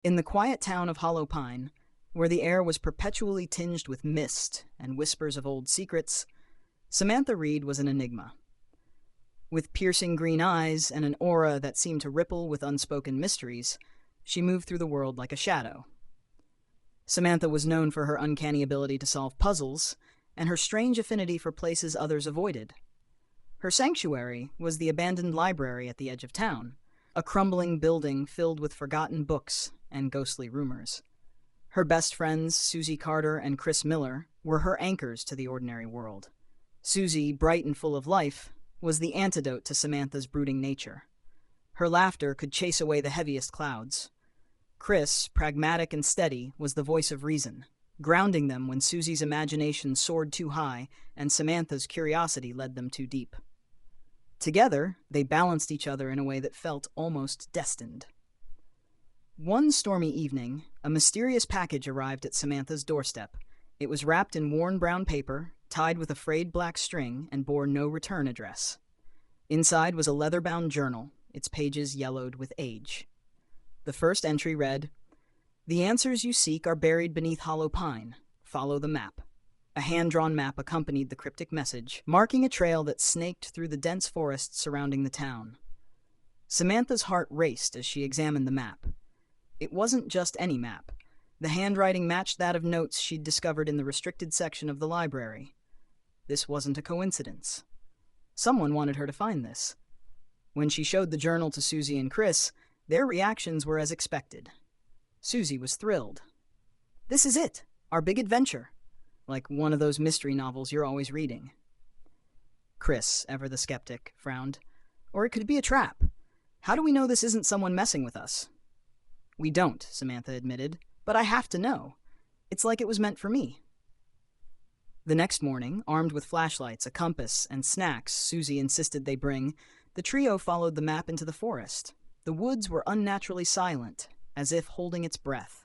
In the quiet town of Hollow Pine, where the air was perpetually tinged with mist and whispers of old secrets, Samantha Reed was an enigma. With piercing green eyes and an aura that seemed to ripple with unspoken mysteries, she moved through the world like a shadow. Samantha was known for her uncanny ability to solve puzzles and her strange affinity for places others avoided. Her sanctuary was the abandoned library at the edge of town, a crumbling building filled with forgotten books and ghostly rumors. Her best friends, Susie Carter and Chris Miller, were her anchors to the ordinary world. Susie, bright and full of life, was the antidote to Samantha's brooding nature. Her laughter could chase away the heaviest clouds. Chris, pragmatic and steady, was the voice of reason, grounding them when Susie's imagination soared too high and Samantha's curiosity led them too deep. Together, they balanced each other in a way that felt almost destined. One stormy evening, a mysterious package arrived at Samantha's doorstep. It was wrapped in worn brown paper, tied with a frayed black string, and bore no return address. Inside was a leather-bound journal, its pages yellowed with age. The first entry read, "The answers you seek are buried beneath Hollow Pine. Follow the map." A hand-drawn map accompanied the cryptic message, marking a trail that snaked through the dense forests surrounding the town. Samantha's heart raced as she examined the map. It wasn't just any map. The handwriting matched that of notes she'd discovered in the restricted section of the library. This wasn't a coincidence. Someone wanted her to find this. When she showed the journal to Susie and Chris, their reactions were as expected. Susie was thrilled. "This is it, our big adventure," like one of those mystery novels you're always reading. Chris, ever the skeptic, frowned. "Or it could be a trap. How do we know this isn't someone messing with us?" "We don't," Samantha admitted, "but I have to know. It's like it was meant for me." The next morning, armed with flashlights, a compass, and snacks Susie insisted they bring, the trio followed the map into the forest. The woods were unnaturally silent, as if holding its breath.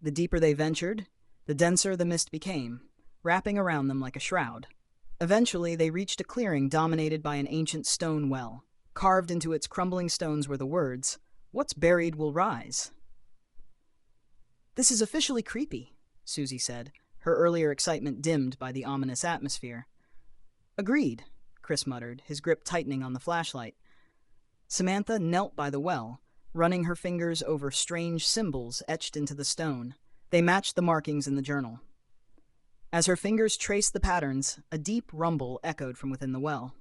The deeper they ventured, the denser the mist became, wrapping around them like a shroud. Eventually, they reached a clearing dominated by an ancient stone well. Carved into its crumbling stones were the words, "What's buried will rise." "This is officially creepy," Susie said, her earlier excitement dimmed by the ominous atmosphere. "Agreed," Chris muttered, his grip tightening on the flashlight. Samantha knelt by the well, running her fingers over strange symbols etched into the stone. They matched the markings in the journal. As her fingers traced the patterns, a deep rumble echoed from within the well.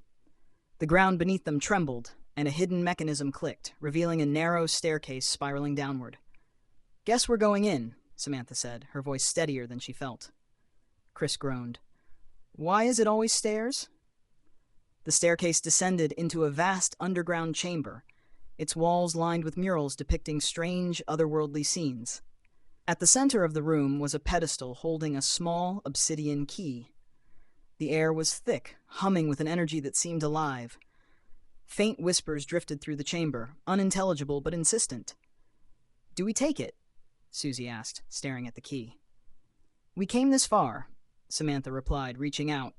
The ground beneath them trembled, and a hidden mechanism clicked, revealing a narrow staircase spiraling downward. "Guess we're going in," Samantha said, her voice steadier than she felt. Chris groaned. "Why is it always stairs?" The staircase descended into a vast underground chamber, its walls lined with murals depicting strange, otherworldly scenes. At the center of the room was a pedestal holding a small obsidian key. The air was thick, humming with an energy that seemed alive. Faint whispers drifted through the chamber, unintelligible but insistent. "Do we take it?" Susie asked, staring at the key. "We came this far," Samantha replied, reaching out.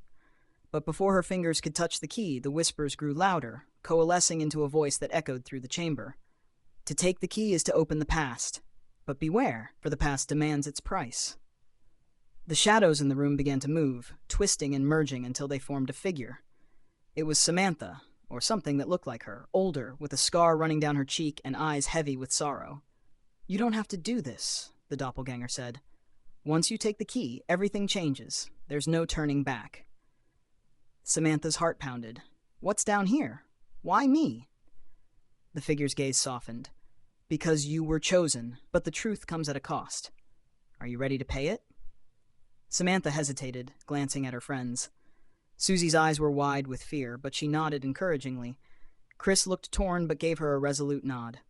But before her fingers could touch the key, the whispers grew louder, coalescing into a voice that echoed through the chamber. "To take the key is to open the past. But beware, for the past demands its price." The shadows in the room began to move, twisting and merging until they formed a figure. It was Samantha, or something that looked like her, older, with a scar running down her cheek and eyes heavy with sorrow. "You don't have to do this," the doppelganger said. "Once you take the key, everything changes. There's no turning back." Samantha's heart pounded. "What's down here? Why me?" The figure's gaze softened. "Because you were chosen, but the truth comes at a cost. Are you ready to pay it?" Samantha hesitated, glancing at her friends. Susie's eyes were wide with fear, but she nodded encouragingly. Chris looked torn but gave her a resolute nod.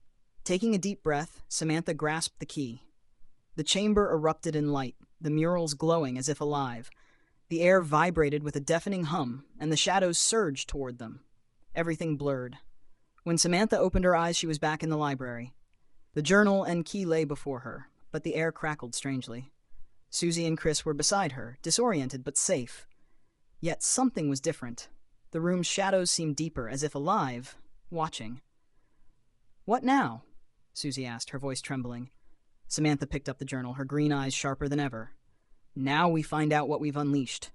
Taking a deep breath, Samantha grasped the key. The chamber erupted in light, the murals glowing as if alive. The air vibrated with a deafening hum, and the shadows surged toward them. Everything blurred. When Samantha opened her eyes, she was back in the library. The journal and key lay before her, but the air crackled strangely. Susie and Chris were beside her, disoriented but safe. Yet something was different. The room's shadows seemed deeper, as if alive, watching. "What now?" Susie asked, her voice trembling. Samantha picked up the journal, her green eyes sharper than ever. Now we find out what we've unleashed.